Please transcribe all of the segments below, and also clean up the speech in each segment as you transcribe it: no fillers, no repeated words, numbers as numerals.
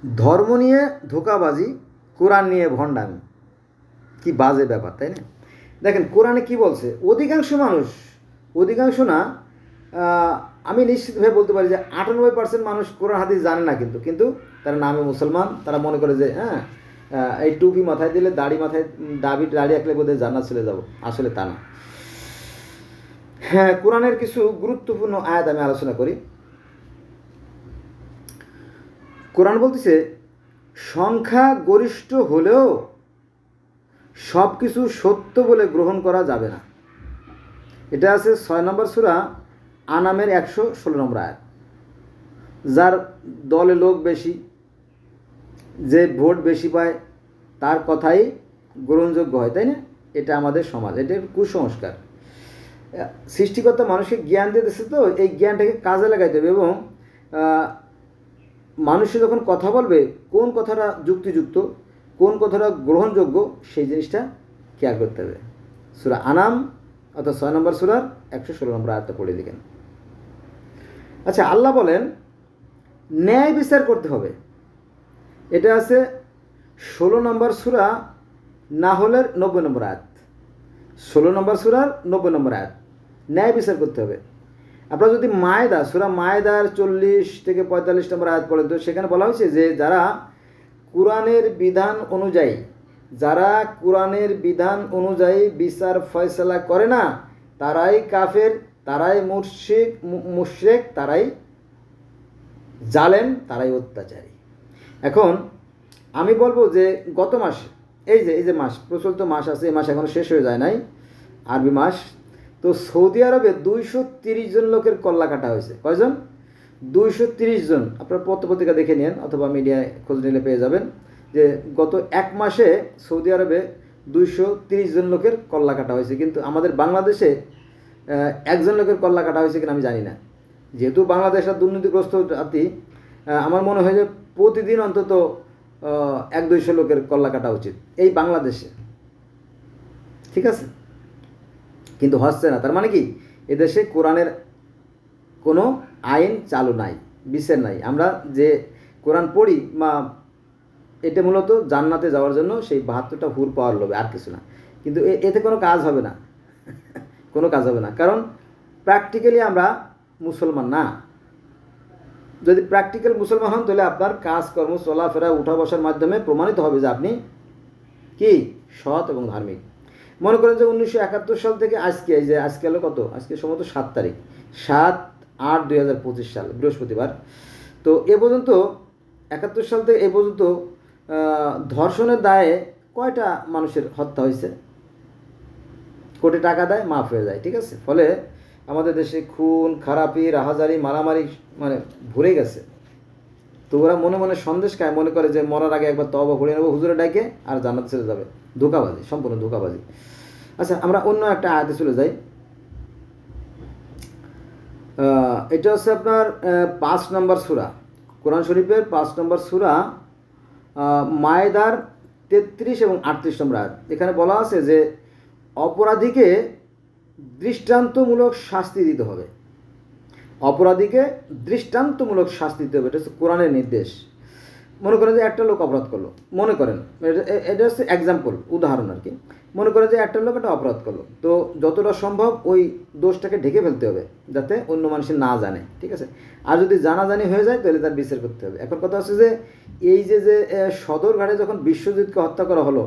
ধর্ম নিয়ে ধোঁকাবাজি, কোরআন নিয়ে ভণ্ডামি, কি বাজে ব্যাপার, তাই না? দেখেন কোরআনে কি বলছে, অধিকাংশ না, আমি নিশ্চিতভাবে বলতে পারি যে 98% মানুষ কোরআন হাদিস জানে না, কিন্তু কিন্তু তারা নামে মুসলমান, তারা মনে করে যে হ্যাঁ এই টুপি মাথায় দিলে, দাড়ি মাথায় দাড়ি আঁকলে বোধহয় জান্নাত চলে যাব। আসলে তা না। হ্যাঁ, কোরআনের কিছু গুরুত্বপূর্ণ আয়াত আমি আলোচনা করি। কোরআন বলতেছে, সংখ্যা গরিষ্ঠ হলেও সব কিছু সত্য বলে গ্রহণ করা যাবে না। এটা আছে 6 নম্বর সূরা আনামের 116 নম্বর আয়াত। যার দলে লোক বেশি, যে ভোট বেশি পায়, তার কথাই গ্রহণযোগ্য হয়, তাই না? এটা আমাদের সমাজ, এটা কুসংস্কার। সৃষ্টিকর্তা মানুষকে জ্ঞান দিয়ে দিচ্ছে, তো এই জ্ঞানটাকে কাজে লাগাইতে হবে, এবং মানুষে যখন কথা বলবে কোন কথাটা যুক্তিযুক্ত, কোন কথাটা গ্রহণযোগ্য, সেই জিনিসটা খেয়াল করতে হবে। সূরা আনাম অর্থাৎ 6 নম্বর সূরার 116 নম্বর আয়াতটা পড়ে দেখেন। আচ্ছা, আল্লাহ বলেন ন্যায় বিচার করতে হবে। এটা আছে 16 নম্বর সূরা নাহলের 90 নম্বর আয়াত। 16 নম্বর সূরার 90 নম্বর আয়াত, ন্যায় বিচার করতে হবে। আপনারা যদি সূরা মায়েদার 40 থেকে 45 নম্বর আয়াত পড়েন, তো সেখানে বলা হয়েছে যে যারা কোরআনের বিধান অনুযায়ী বিচার ফয়সালা করে না, তারাই কাফের, তারাই মুশরিক, তারাই জালেম, তারাই অত্যাচারী। এখন আমি বলবো যে গত মাসে এই যে মাস, প্রচলিত মাস আছে, এই মাস এখনো শেষ হয়ে যায় নাই, আরবি মাস। তো সৌদি আরবে 230 জন লোকের কল্লা কাটা হয়েছে। কয়জন? 230 জন। আপনারা পত্রপত্রিকা দেখে নিন অথবা মিডিয়ায় খোঁজ নিলে পেয়ে যাবেন যে গত এক মাসে সৌদি আরবে 230 জন লোকের কল্লা কাটা হয়েছে। কিন্তু আমাদের বাংলাদেশে একজন লোকের কল্লা কাটা হয়েছে কিনা আমি জানি না। যেহেতু বাংলাদেশ আর দুর্নীতিগ্রস্ত জাতি, আমার মনে হয় যে প্রতিদিন অন্তত 100-200 লোকের কল্লা কাটা উচিত এই বাংলাদেশে, ঠিক আছে? কিন্তু হচ্ছে না। তার মানে কি, এদেশে কোরআনের কোনো আইন চালু নাই, বিচার নাই। আমরা যে কোরআন পড়ি বা এটা মূলত জান্নাতে যাওয়ার জন্য, সেই 72টা হুর পাওয়ার লোভে, আর কিছু না। কিন্তু এতে কোনো কাজ হবে না, কোনো কাজ হবে না, কারণ প্র্যাকটিক্যালি আমরা মুসলমান না। যদি প্র্যাকটিক্যাল মুসলমান হন, তাহলে আপনার কাজকর্ম, চলাফেরা, উঠা বসার মাধ্যমে প্রমাণিত হবে যে আপনি কি সৎ এবং ধার্মিক। মনে করেন যে 1971 সাল থেকে আজকে, এই যে আজকে হলো কত, আজকে সম্ভবত 7 তারিখ, 7/8/2025 সাল, বৃহস্পতিবার। তো এ পর্যন্ত 71 সাল থেকে এ পর্যন্ত ধর্ষণের দায়ে কয়টা মানুষের হত্যা হয়েছে? কোটি টাকা দেয়, মাফ হয়ে যায়, ঠিক আছে? ফলে আমাদের দেশে খুন খারাপি, রাহাজারি, মারামারি মানে ভরে গেছে। তো ওরা মনে মনে সন্দেশ খায়, মনে করে যে মরার আগে একবার তওবা পড়ে নেবো হুজুরে ডাকে, আর জান্নাত চলে যাবে। ধোঁকাবাজি, সম্পূর্ণ ধোঁকাবাজি। আচ্ছা, আমরা অন্য একটা আয়াতে চলে যাই। এটা হচ্ছে আপনার 5 নম্বর সূরা, কোরআন শরীফের 5 নম্বর সূরা মায়েদার 33 এবং 38 নম্বর আয়াত। এখানে বলা আছে যে অপরাধীকে দৃষ্টান্তমূলক শাস্তি দিতে হবে। অপরাধীকে দৃষ্টান্তমূলক শাস্তি দিতে হবে, এটা হচ্ছে কোরআনের নির্দেশ। মনে করেন যে একটা লোক অপরাধ করলো, মনে করেন এটা হচ্ছে এক্সাম্পল, উদাহরণ আর কি। মনে করেন যে একটা লোক একটা অপরাধ করলো, তো যতটা সম্ভব ওই দোষটাকে ঢেকে ফেলতে হবে যাতে অন্য মানুষের না জানে, ঠিক আছে? আর যদি জানাজানি হয়ে যায় তাহলে তার বিচার করতে হবে। এখন কথা হচ্ছে যে এই যে সদরঘাটে যখন বিশ্বজিৎকে হত্যা করা হলো,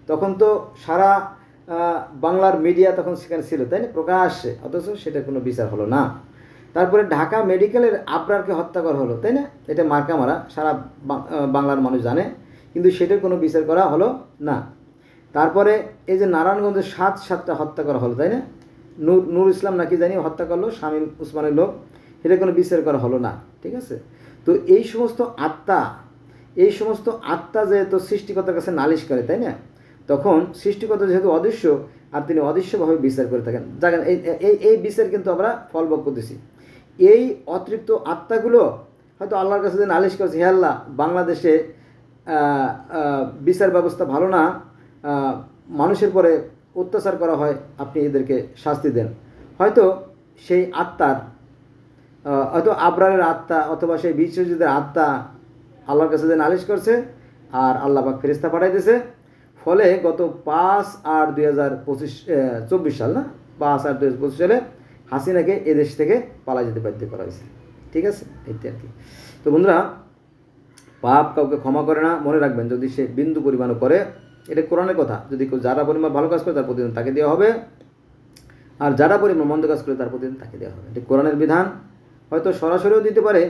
তখন তো সারা বাংলার মিডিয়া তখন সেখানে ছিল, তাই না, প্রকাশ্যে, অথচ সেটার কোনো বিচার হলো না। তারপরে ঢাকা মেডিকেলের আবরারকে হত্যা করা হলো, তাই না? এটা মার্কা মারা, সারা বাংলার মানুষ জানে, কিন্তু সেটার কোনো বিচার করা হলো না। তারপরে এই যে নারায়ণগঞ্জে 7টা হত্যা করা হলো, তাই না? নূর ইসলাম নাকি জানি হত্যা করলো, শামীম উসমানের লোক, সেটা কোনো বিচার করা হলো না, ঠিক আছে? তো এই সমস্ত আত্মা যেহেতু সৃষ্টিকর্তার কাছে নালিশ করে, তাই না? তখন সৃষ্টিকর্তা যেহেতু অদৃশ্য, আর তিনি অদৃশ্যভাবে বিচার করে থাকেন, দেখেন এই বিচার কিন্তু আমরা ফলভোগ করতেছি। এই অতৃপ্ত আত্মাগুলো হয়তো আল্লাহর কাছে যে নালিশ করেছে, হে আল্লাহ, বাংলাদেশে বিচার ব্যবস্থা ভালো না, মানুষের পরে অত্যাচার করা হয়, আপনি এদেরকে শাস্তি দেন। হয়তো সেই আত্মার, হয়তো আবরারের আত্মা অথবা সেই বিশ্বজিতের আত্মা আল্লাহর কাছে যে নালিশ করছে, আর আল্লাহ পাক ফেরেশতা পাঠাই দিয়েছে। ফলে গত 5/8/2024 সাল না, 5/8/2025 সালে হাসিনাকে এদেশ থেকে পালা যেতে বাধ্য করা হয়েছে। ঠিক আছে, এইটা আর কি। তো বন্ধুরা, পাপ কাউকে ক্ষমা করে না, মনে রাখবেন। যদি সে বিন্দু পরিমাণও করে, এটা কোরআনের কথা, যদি কেউ যারা পরিমাণ ভালো কাজ করে তার প্রতিদিন তাকে দেওয়া হবে, আর যারা পরিমাণ মন্দ কাজ করে তার প্রতিদিন তাকে দেওয়া হবে। এটা কোরআনের বিধান। হয়তো সরাসরিও দিতে পারে।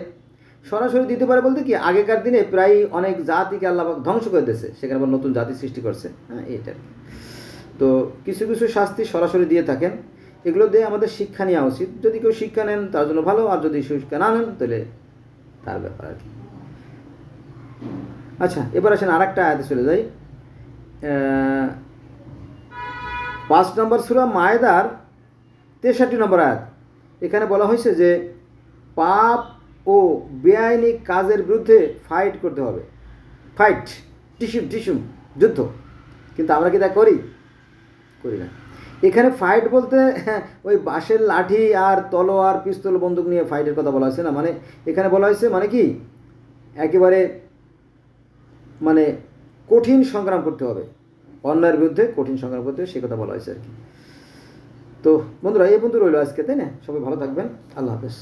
সরাসরি দিতে পারে বলতে কি, আগেকার দিনে প্রায় অনেক জাতিকে আল্লাহ পাক ধ্বংস করে দিয়েছে, সেখানে আবার নতুন জাতি সৃষ্টি করছে। হ্যাঁ, এইটা। তো কিছু কিছু শাস্তি সরাসরি দিয়ে থাকেন, এগুলো দিয়ে আমাদের শিক্ষা নেওয়া উচিত। যদি কেউ শিক্ষা নেন তার জন্য ভালো, আর যদি শিক্ষা না নেন তাহলে তার ব্যাপার আর কি। আচ্ছা, এবার আসেন আর একটা আয়াতে চলে যাই। 5 নম্বর সূরা মায়েদার 63 নম্বর আয়াত। এখানে বলা হয়েছে যে পাপ ও বেআইনি কাজের বিরুদ্ধে ফাইট করতে হবে। ফাইট, টিসুম যুদ্ধ। কিন্তু আমরা কি তা করি? করি না। এখানে ফাইট বলতে ওই বাঁশের লাঠি আর তলোয়ার পিস্তল বন্দুক নিয়ে ফাইটের কথা বলা হয়েছে না। মানে এখানে বলা হয়েছে মানে কি, একেবারে মানে কঠিন সংগ্রাম করতে হবে, অন্যায়ের বিরুদ্ধে কঠিন সংগ্রাম করতে হবে, সে কথা বলা হয়েছে আর কি। তো বন্ধুরা, এই বন্ধু রইল আজকে, তাই না? সবাই ভালো থাকবেন। আল্লাহ হাফেজ।